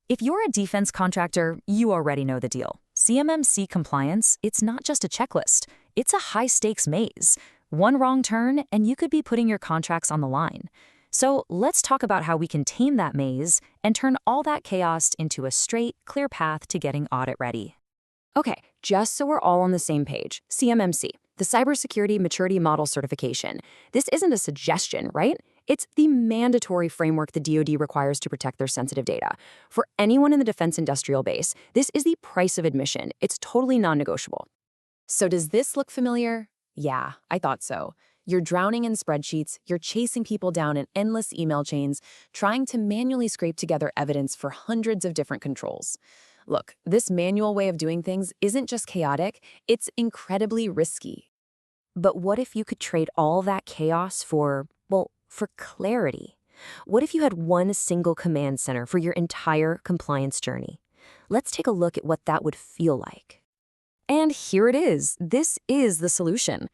If you're a defense contractor, you already know the deal. CMMC compliance, it's not just a checklist. It's a high-stakes maze. One wrong turn, and you could be putting your contracts on the line. So let's talk about how we can tame that maze and turn all that chaos into a straight, clear path to getting audit ready. Okay, just so we're all on the same page, CMMC, the Cybersecurity Maturity Model Certification. This isn't a suggestion, right? It's the mandatory framework the DoD requires to protect their sensitive data. For anyone in the defense industrial base, this is the price of admission. It's totally non-negotiable. So does this look familiar? Yeah, I thought so. You're drowning in spreadsheets, you're chasing people down in endless email chains, trying to manually scrape together evidence for hundreds of different controls. Look, this manual way of doing things isn't just chaotic, it's incredibly risky. But what if you could trade all that chaos for clarity? What if you had one single command center for your entire compliance journey? Let's take a look at what that would feel like. And here it is. This is the solution.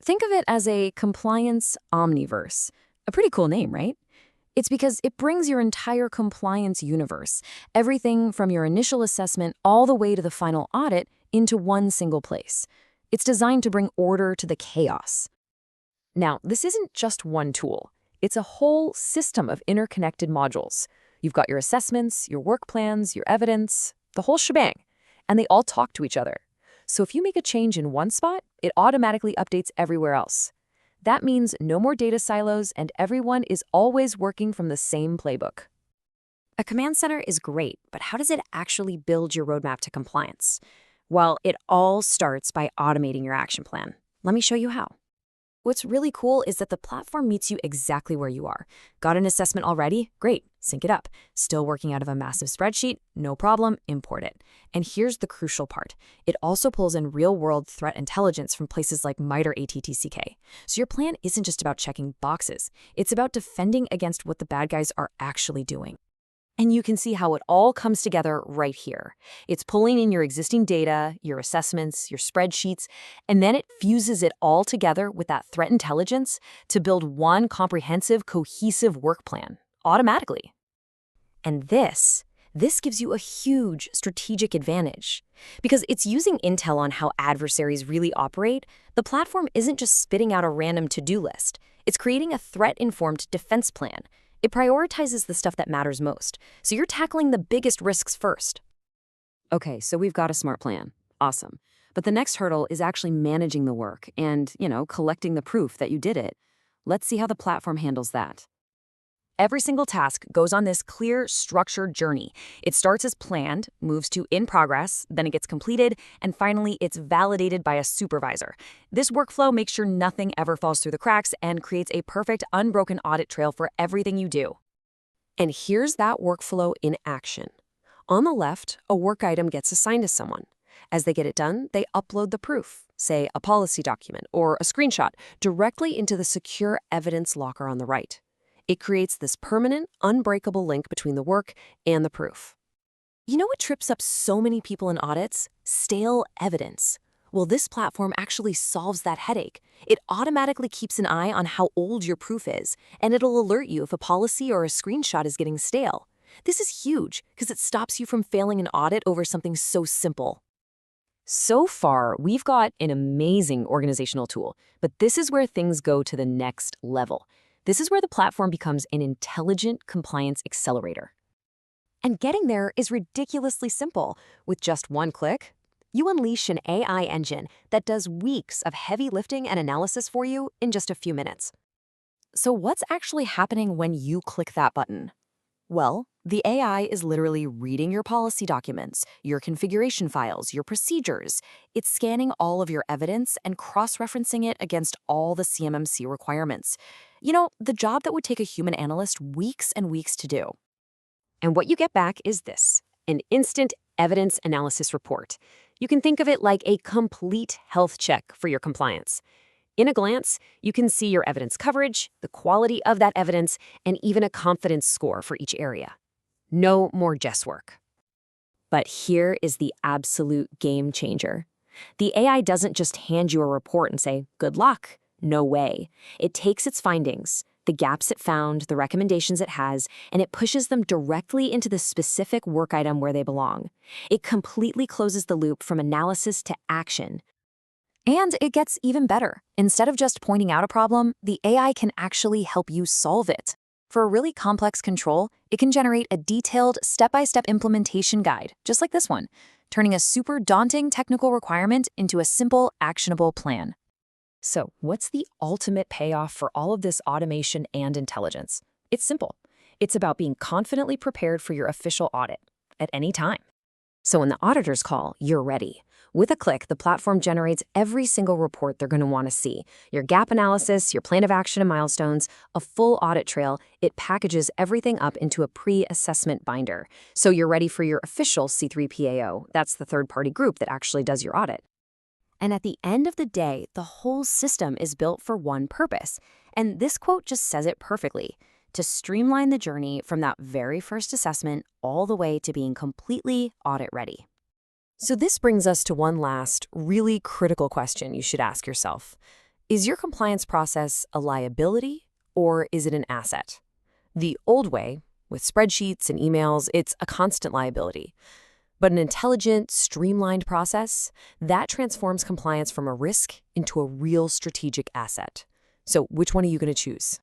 Think of it as a compliance omniverse. A pretty cool name, right? It's because it brings your entire compliance universe, everything from your initial assessment all the way to the final audit, into one single place. It's designed to bring order to the chaos. Now, this isn't just one tool. It's a whole system of interconnected modules. You've got your assessments, your work plans, your evidence, the whole shebang, and they all talk to each other. So if you make a change in one spot, it automatically updates everywhere else. That means no more data silos, and everyone is always working from the same playbook. A command center is great, but how does it actually build your roadmap to compliance? Well, it all starts by automating your action plan. Let me show you how. What's really cool is that the platform meets you exactly where you are. Got an assessment already? Great, sync it up. Still working out of a massive spreadsheet? No problem, import it. And here's the crucial part. It also pulls in real-world threat intelligence from places like MITRE ATT&CK. So your plan isn't just about checking boxes. It's about defending against what the bad guys are actually doing. And you can see how it all comes together right here. It's pulling in your existing data, your assessments, your spreadsheets, and then it fuses it all together with that threat intelligence to build one comprehensive, cohesive work plan, automatically. And this gives you a huge strategic advantage. Because it's using intel on how adversaries really operate, the platform isn't just spitting out a random to-do list. It's creating a threat-informed defense plan. It prioritizes the stuff that matters most, so you're tackling the biggest risks first. Okay, so we've got a smart plan. Awesome. But the next hurdle is actually managing the work and, collecting the proof that you did it. Let's see how the platform handles that. Every single task goes on this clear, structured journey. It starts as planned, moves to in progress, then it gets completed, and finally it's validated by a supervisor. This workflow makes sure nothing ever falls through the cracks and creates a perfect, unbroken audit trail for everything you do. And here's that workflow in action. On the left, a work item gets assigned to someone. As they get it done, they upload the proof, say a policy document or a screenshot, directly into the secure evidence locker on the right. It creates this permanent, unbreakable link between the work and the proof. You know what trips up so many people in audits? Stale evidence. Well, this platform actually solves that headache. It automatically keeps an eye on how old your proof is, and it'll alert you if a policy or a screenshot is getting stale. This is huge because it stops you from failing an audit over something so simple. So far, we've got an amazing organizational tool, but this is where things go to the next level. This is where the platform becomes an intelligent compliance accelerator. And getting there is ridiculously simple. With just one click, you unleash an AI engine that does weeks of heavy lifting and analysis for you in just a few minutes. So what's actually happening when you click that button? Well, the AI is literally reading your policy documents, your configuration files, your procedures. It's scanning all of your evidence and cross-referencing it against all the CMMC requirements. The job that would take a human analyst weeks and weeks to do. And what you get back is this, an instant evidence analysis report. You can think of it like a complete health check for your compliance. In a glance, you can see your evidence coverage, the quality of that evidence, and even a confidence score for each area. No more guesswork. But here is the absolute game changer. The AI doesn't just hand you a report and say, "Good luck." No way. It takes its findings, the gaps it found, the recommendations it has, and it pushes them directly into the specific work item where they belong. It completely closes the loop from analysis to action. And it gets even better. Instead of just pointing out a problem, the AI can actually help you solve it. For a really complex control, it can generate a detailed step-by-step implementation guide, just like this one, turning a super daunting technical requirement into a simple, actionable plan. So, what's the ultimate payoff for all of this automation and intelligence? It's simple. It's about being confidently prepared for your official audit at any time. So when the auditors call, you're ready. With a click, the platform generates every single report they're going to want to see. Your gap analysis, your plan of action and milestones, a full audit trail. It packages everything up into a pre-assessment binder. So you're ready for your official C3PAO. That's the third-party group that actually does your audit. And at the end of the day, the whole system is built for one purpose. And this quote just says it perfectly: to streamline the journey from that very first assessment all the way to being completely audit ready. So this brings us to one last, really critical question you should ask yourself. Is your compliance process a liability or is it an asset? The old way, with spreadsheets and emails, it's a constant liability. But an intelligent, streamlined process, that transforms compliance from a risk into a real strategic asset. So which one are you going to choose?